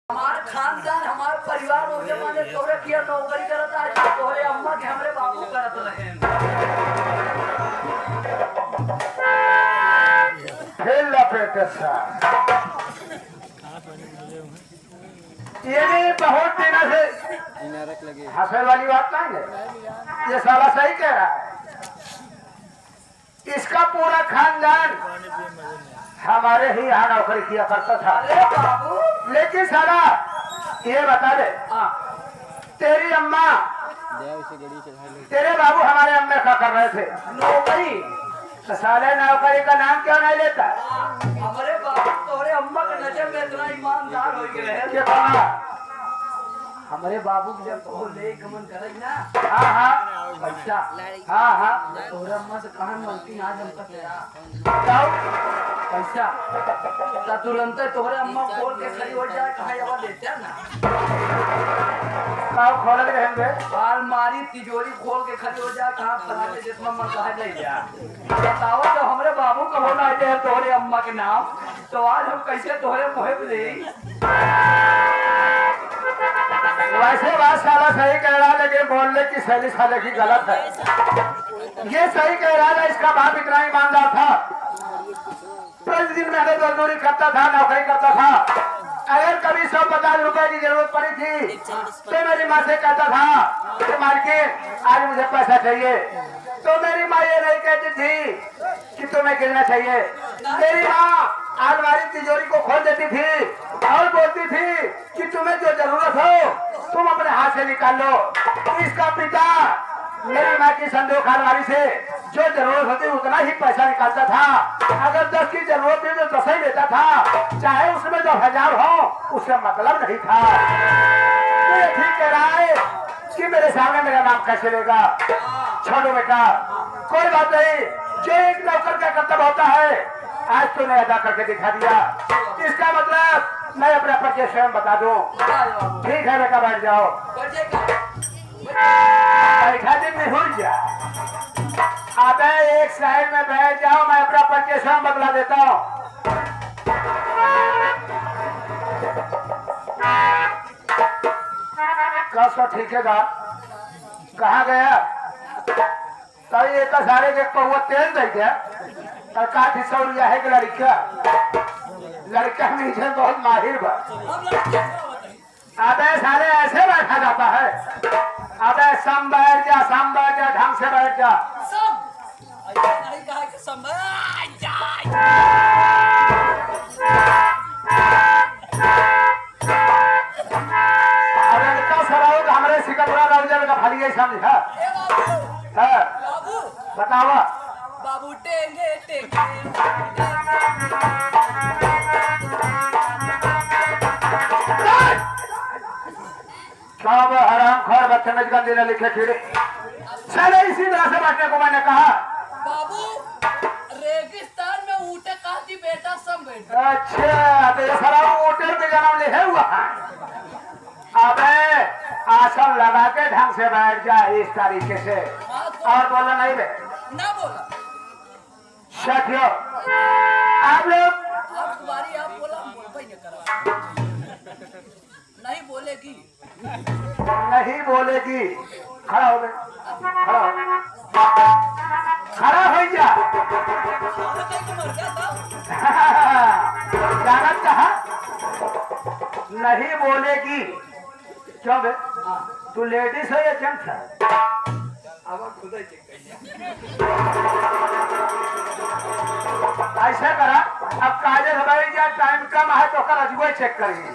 हमार खानदान हमार परिवार हो जमाने तोरे किया नौकरी करता है तोरे अम्मा के हमरे बाबू करत रहे खेल लपेटे सा ये भी बहुत दिन से हंसे वाली बात नहीं है। ये साला सही कह रहा है। इसका पूरा खानदान हमारे ही यहाँ नौकरी किया करता था। अरे बाबू लेकिन साला ये बता दे, तेरी अम्मा तेरे बाबू हमारे अम्मे क्या कर रहे थे? नौकरी तो साले नौकरी का नाम क्यों नहीं लेता? हमारे बाबू तोरे अम्मा के नजर में इतना ईमानदार हो गए हैं क्या कहना? हमारे बाबू के जब तो ले गमन करे ना हाँ हाँ पैसा हाँ हाँ तोरे अम्मा से कहां मांगती आज हम तक बताओ। पैसा तो तुरंत तोरे अम्मा खोल के खड़ी हो जाए कहां जवा देते ना कब खोल रहेंगे? अलमारी तिजोरी खोल के खड़ी हो जाए कहां फलाने जिसमें मन कहा ले जा बताओ तो हमरे बाबू का होना है तोरे अम्मा के नाम तो आज हम कैसे तोरे मुहिब ले वैसे बात साला सही कह रहा, लेकिन बोलने की शैली साले की गलत है। ये सही कह रहा था, इसका बाप इतना ईमानदार था, प्रतिदिन मेहनत मजदूरी करता था, नौकरी करता था। अगर कभी 150 रुपए की जरूरत पड़ी थी तो मेरी माँ से कहता था कि मालकिन आज मुझे पैसा चाहिए, तो मेरी माँ ये नहीं कहती थी कि तुम्हें गिरना चाहिए। मेरी माँ अलमारी तिजोरी को खोल देती थी और बोलती थी कि तुम्हें जो जरूरत हो तुम अपने हाथ से निकाल लो। इसका पिता मेरी माँ की संदूक अलमारी से जो जरूरत होती उतना ही पैसा निकालता था। अगर 10 की जरूरत थी तो 10 ही देता था, चाहे उसमें 10,000 हो, उससे मतलब नहीं था। तो ये ठीक कह रहा है कि मेरे सामने मेरा नाम कैसे लेगा? छोड़ो बेटा, कोई बात नहीं, जो एक नौकर का कर्तव्य होता है आज तूने अदा करके दिखा दिया। इसका मतलब मैं अपना परिचय स्वयं बता दूं। ठीक है बेटा, बैठ जाओ। बैठा दिन में हो जा। अब एक साइड में बैठ जाओ, मैं अपना परिचय स्वयं बतला देता हूँ। कसो ठेकेदार कहाँ गया? कहीं एक सारे के पहुआ तेल दे गया और काठी 100 रुपया है कि लड़का नीचे बहुत माहिर बा। अबे साले ऐसे बैठा जाता है? अबे सम बैठ जा, ढंग से बैठ जा। अरे इतना सराउ हमारे सिकंदरा राउजल का फलिए समझा है? बतावा बाबू टेंगे टेंगे सब हराम खोर बदतमीज गंदी ने लिखे कीड़े चले। इसी तरह से बैठने को मैंने कहा। बाबू रेगिस्तान में ऊँटे काटी बेटा सब बैठा। अच्छा तो ये सारा ऊँटे पे जन्म लिखे हुआ है। अबे आसन लगा के ढंग से बैठ जा इस तरीके से। और बोला नहीं बे ना बोला साथियों, आप लोग आप तुम्हारी आप बोला हम बोल नहीं करा नहीं बोलेगी नहीं बोलेगी। खड़ा हो गए, खड़ा हो जा। जानत कहा नहीं बोलेगी क्यों बे? तू लेडीज है या जेंट्स है? ऐसा करा, अब काजे हमारी जा टाइम कम है तो कर अजूबे चेक करेंगे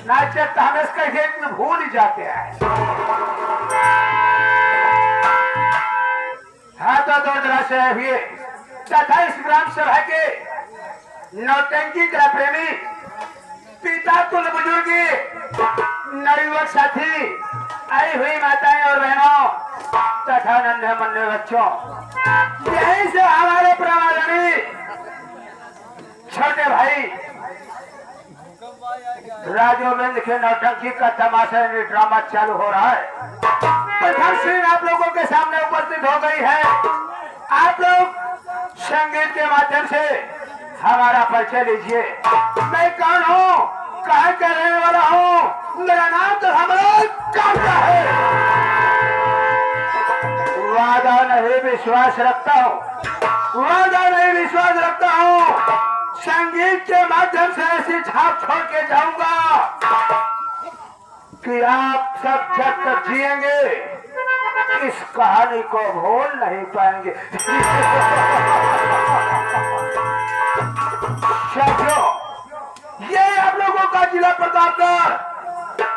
ना, चेक तो हमें कहीं भूल ही जाते हैं। हाँ तो दो तरह से हुए तथा इस ग्राम सभा के नौटंकी का प्रेमी पिता कुल बुजुर्गी नवयुवक साथी आई हुई माताएं और बहनों तथा नन्हे मुन्ने बच्चों, यहीं से हमारे प्रमाणी छोटे भाई राजोबिंद के नौटंकी का तमाशा ड्रामा चालू हो रहा है। प्रथम सीन आप लोगों के सामने उपस्थित हो गई है। आप लोग संगीत के माध्यम से हमारा परिचय लीजिए। मैं कौन हूँ, कहाँ का रहने वाला हूँ, मेरा नाम तो हमारा काका है। वादा नहीं विश्वास रखता हूँ, वादा नहीं विश्वास रखता हूँ। संगीत के माध्यम से ऐसी छाप छोड़ के जाऊंगा कि आप सब जब तक जिएंगे इस कहानी को भूल नहीं पाएंगे। साथियों, ये आप लोगों का जिला प्रतापगढ़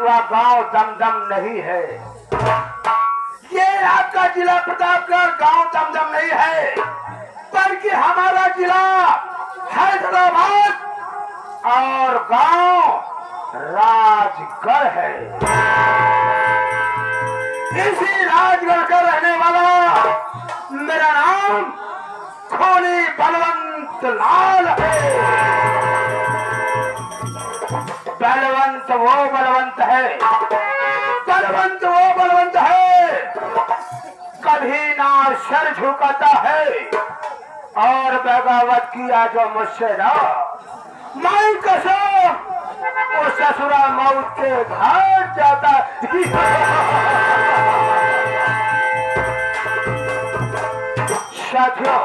वह गांव दमदम नहीं है। ये आपका जिला प्रतापगढ़ गांव दमदम नहीं है, बल्कि हमारा जिला हैदराबाद और गांव राजगढ़ है। इसी राजगढ़ का रहने वाला मेरा नाम खोनी बलवंत लाल है। बलवंत वो बलवंत है, बलवंत वो बलवंत है, कभी ना सर झुकाता है और बगावत किया जो मुझसे ना माई कसम वो ससुरा मौत के घाट जाता। साथियों,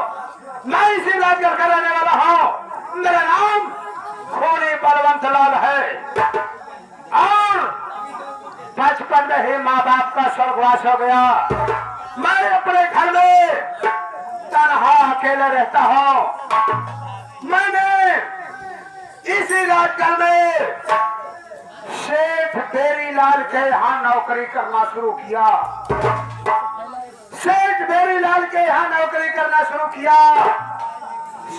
मैं इसी राजगढ़ का रहने वाला हूँ। मेरा नाम खोनी बलवंत लाल है और बचपन में ही माँ बाप का स्वर्गवास हो गया। मैं अपने घर में तन्हा अकेले रहता हूँ। मैंने इसी राजगढ़ में सेठ बेरीलाल के यहाँ नौकरी करना शुरू किया। सेठ बेरीलाल के यहाँ नौकरी करना शुरू किया।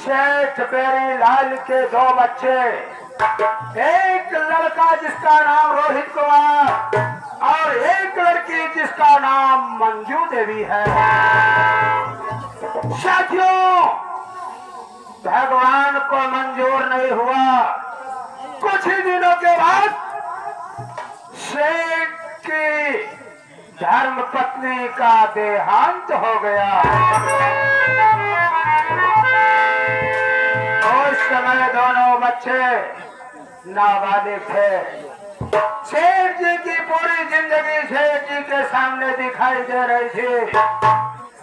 सेठ बेरीलाल के 2 बच्चे, एक लड़का जिसका नाम रोहित कुमार और एक लड़की जिसका नाम मंजू देवी है। साथियों, भगवान को मंजूर नहीं हुआ। कुछ ही दिनों के बाद सेठ की धर्म पत्नी का देहांत हो गया। उस समय दोनों बच्चे नाबालिग थे। सेठ जी की पूरी जिंदगी सेठ जी के सामने दिखाई दे रही थी।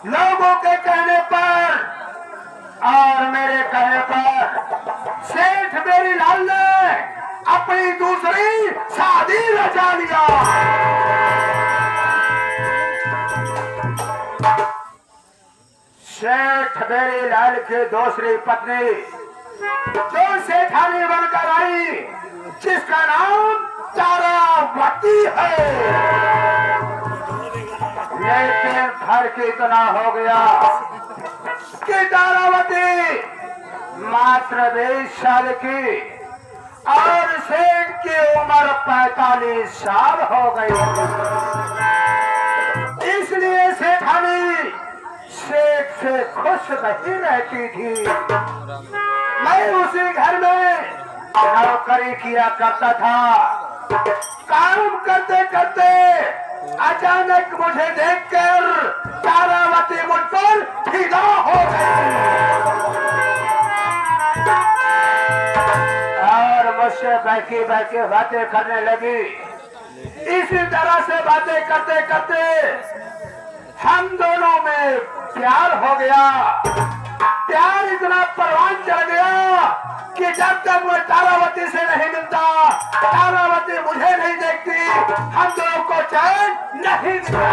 लोगों के कहने पर और मेरे कहने पर सेठ बेरीलाल ने अपनी दूसरी शादी रचा लिया। सेठ बेरीलाल की दूसरी पत्नी जो सेठानी बनकर आई, जिसका नाम तारावती है। लेकिन फर्क इतना हो गया कि तारावती मात्र 20 साल की और सेठ की उम्र 45 साल हो गई। इसलिए सेठानी सेठ से खुश नहीं रहती थी। मैं उसी घर में नौकरी किया करता था। काम करते करते अचानक मुझे देखकर तारावती मुझ पर फिदा हो गई और मुझसे बैठी बैठी बातें करने लगी। इसी तरह से बातें करते करते हम दोनों में प्यार हो गया। प्यार इतना परवान चढ़ गया कि जब तक मैं तारावती से नहीं मिलता, तारावती मुझे नहीं देखती, हम दोनों को चैन नहीं मिलता।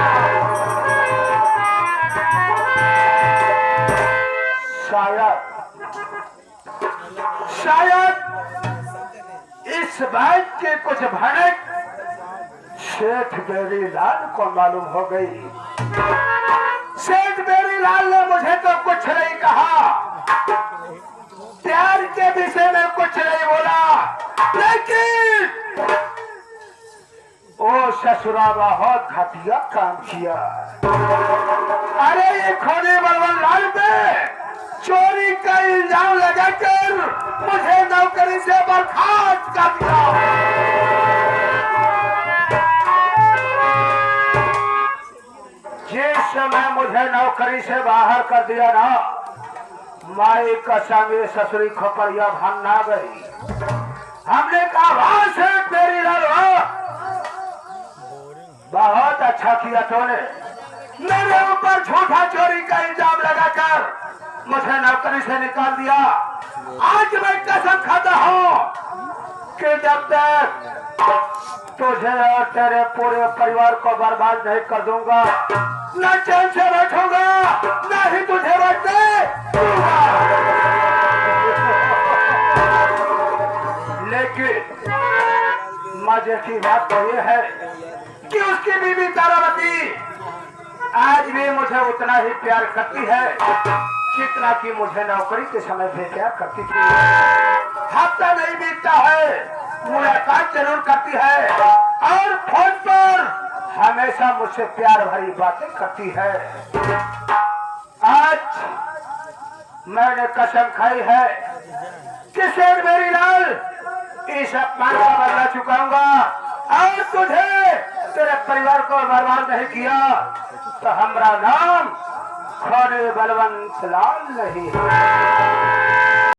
शायद इस बात के कुछ भनक सेठ बेरीलाल को मालूम हो गई। सेठ बेरीलाल ने मुझे तो कुछ नहीं कहा, प्यार के विषय में कुछ नहीं बोला, लेकिन ओ ससुरा बहुत घटिया काम किया। अरे ये खोनी बलवंत लाल पे चोरी का इल्जाम लगाकर मुझे नौकरी से बर्खास्त कर दिया। जिस समय मुझे नौकरी से बाहर कर दिया ना, माई कसम ये ससुरी खोपड़िया भान ना गई। हमने कहा वहां से बेरीलाल बहुत अच्छा किया तूने, मेरे ऊपर झूठा चोरी का इल्जाम लगाकर मुझे नौकरी से निकाल दिया। आज मैं कसम खाता हूँ कि जब तक तुझे और तेरे पूरे परिवार को बर्बाद नहीं कर दूंगा, न चैन से बैठूंगा, न ही तुझे बैठने दूंगा। लेकिन मजे की बात तो ये है कि उसकी बीवी तारावती आज भी मुझे उतना ही प्यार करती है जितना कि मुझे नौकरी के समय पे प्यार करती थी। हफ्ता नहीं बीतता है, मुलाकात जरूर करती है और फोन पर हमेशा मुझसे प्यार भरी बातें करती है। आज मैंने कसम खाई है कि शेर मेरी लाल इस अपमान का बदला चुकाऊंगा और तुझे तेरे परिवार को बर्बाद नहीं किया तो हमारा नाम खोरे बलवंत लाल नहीं है।